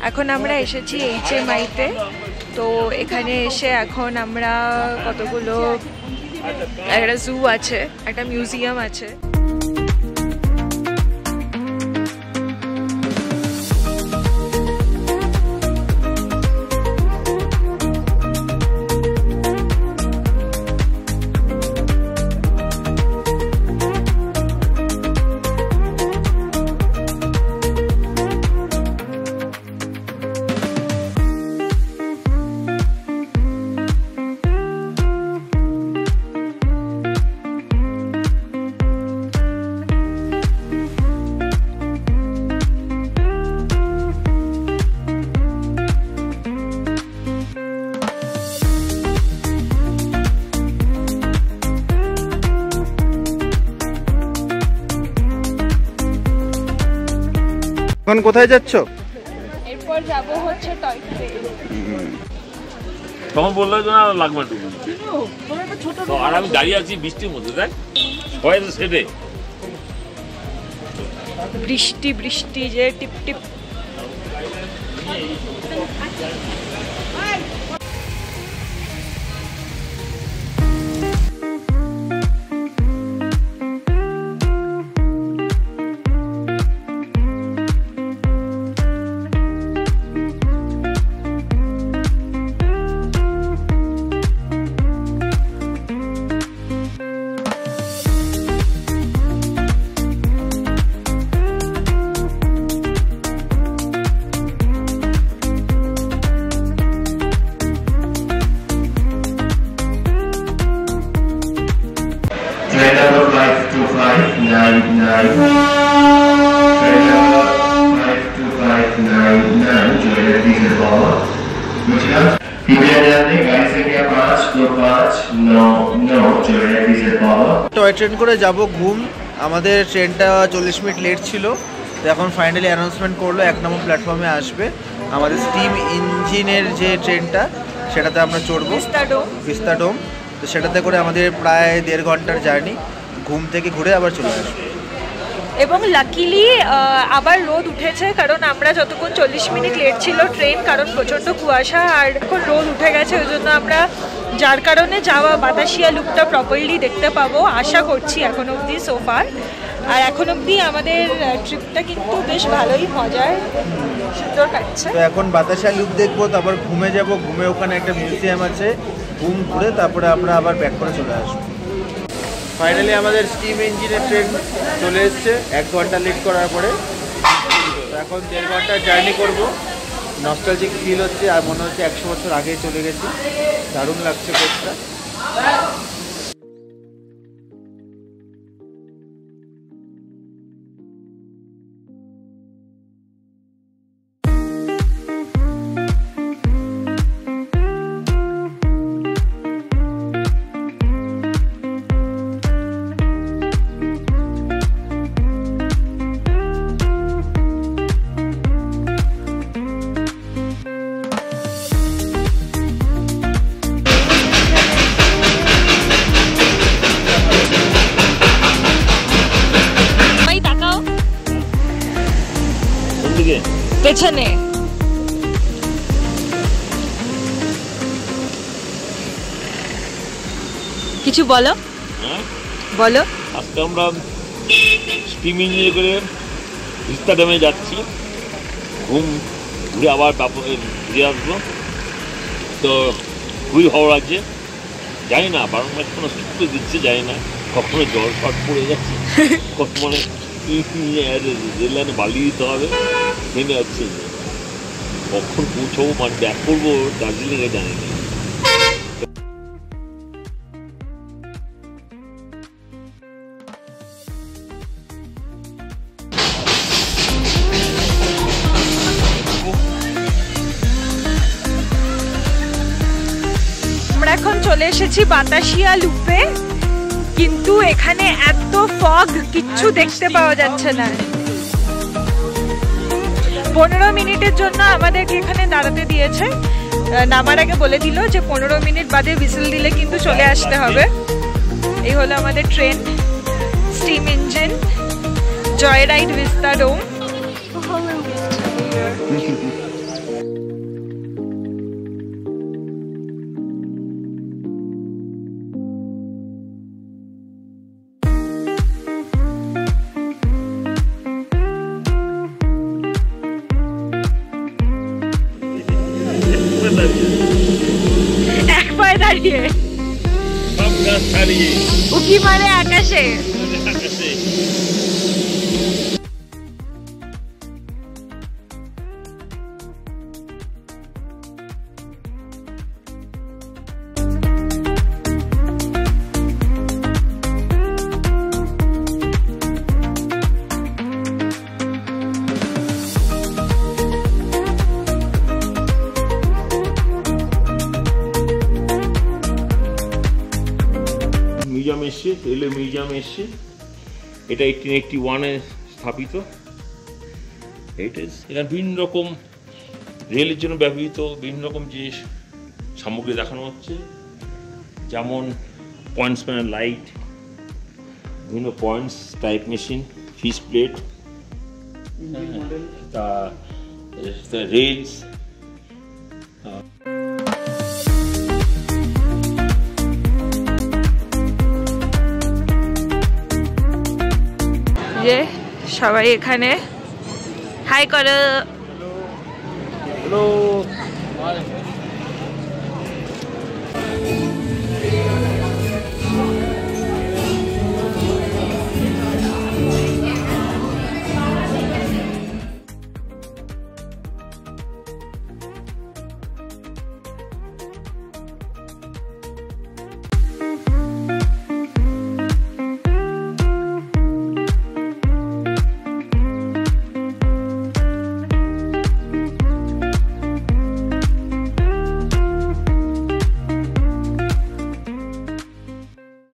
এখন আমরা এসেছি HMI তে। তো এখানে এসে এখন আমরা কতগুলো, একটা জু আছে, একটা মিউজিয়াম আছে। এখন কোথায় যাচ্ছ? এরপর যাব হচ্ছে টয় ট্রেন। তখন বললো যে না লাগবে তো, আর আমি দাঁড়িয়ে আছি বৃষ্টির মধ্যে, দেখ হয় তো সেটে বৃষ্টি বৃষ্টি যে টিপ টিপ। টয় ট্রেন করে যাব ঘুম। আমাদের ট্রেনটা 40 মিনিট লেট ছিল, তো এখন ফাইনালি অ্যানাউন্সমেন্ট করলো 1 নম্বর প্ল্যাটফর্মে আসবে আমাদের স্টিম ইঞ্জিনের যে ট্রেনটা, সেটাতে আমরা চড়বো ভিস্তাডোম। তো সেটাতে করে আমাদের প্রায় 1.5 ঘন্টার জার্নি, ঘুম থেকে ঘুরে আবার চলে আসবে। এবং লাকিলি আবার রোদ উঠেছে, কারণ আমরা যতক্ষণ 40 মিনিট লেট ছিল ট্রেন, কারণ প্রচণ্ড কুয়াশা, আর এখন রোদ উঠে গেছে, ওই জন্য আমরা যার কারণে যাওয়া বাতাসিয়া লুকটা প্রপারলি দেখতে পাবো আশা করছি এখন অবধি সোফার। আর এখন অবধি আমাদের ট্রিপটা কিন্তু বেশ ভালোই মজার, সুন্দর কাটছে। তো এখন বাতাসিয়া লুক দেখবো, তারপর ঘুমে যাব, ঘুমে ওখানে একটা মিউজিয়াম আছে, ঘুম ঘুরে তারপরে আমরা আবার ব্যাক করে চলে আসবো। ফাইনালি আমাদের স্টিম ইঞ্জিনের ট্রেন চলে এসছে 1 ঘন্টা লেট করার পরে। এখন 1.5 ঘন্টা জার্নি করবো। নস্টালজিক ফিল হচ্ছে, আর মনে হচ্ছে 100 বছর আগে চলে গেছি। দারুণ লাগছে কোচটা। পেছনে কিছু বলো। বলো। আজকে আমরা স্টিম ইঞ্জিনে করে ভিস্তাডোমে যাচ্ছি, ঘুম ঘুরে আবার ঘুরে আসবো। তো খুবই ভালো লাগছে, জানি না 12 মাস কোনো সুস্থ দিচ্ছে, জানি না কখনো জল শট পড়ে যাচ্ছে, কখনো মানে রেল লাইনে বালি দিতে হবে, মেনে যাচ্ছে কখন পৌঁছবো, মানে ব্যাক করবো দার্জিলিংয়ে জানি না। আমরা এখন চলে এসেছি বাতাসিয়া লুপে, কিন্তু এখানে এত ফগ, কিচ্ছু দেখতে পাওয়া যাচ্ছে না। 15 মিনিটের জন্য আমাদেরকে এখানে দাঁড়াতে দিয়েছে, নামার আগে বলে দিল যে 15 মিনিট বাদে হুইসেল দিলে কিন্তু চলে আসতে হবে। এই হলো আমাদের train, steam engine, joy ride Vistadome. ছাড়িয়ে সব গাছ ছাড়িয়ে উকি মারে আকাশে। আকাশে মিউজিয়াম এসছে, রেলওয়ে মিউজিয়াম এসছে। এটা 1881-এ স্থাপিত। এখানে বিভিন্ন রকম রেলের জন্য ব্যবহৃত বিভিন্ন রকম জিনিস সামগ্রী দেখানো হচ্ছে, যেমন পয়েন্ট স্প্যানার লাইট, বিভিন্ন points type machine, fish plate, rails. যে সবাই এখানে হাই করো। হ্যালো।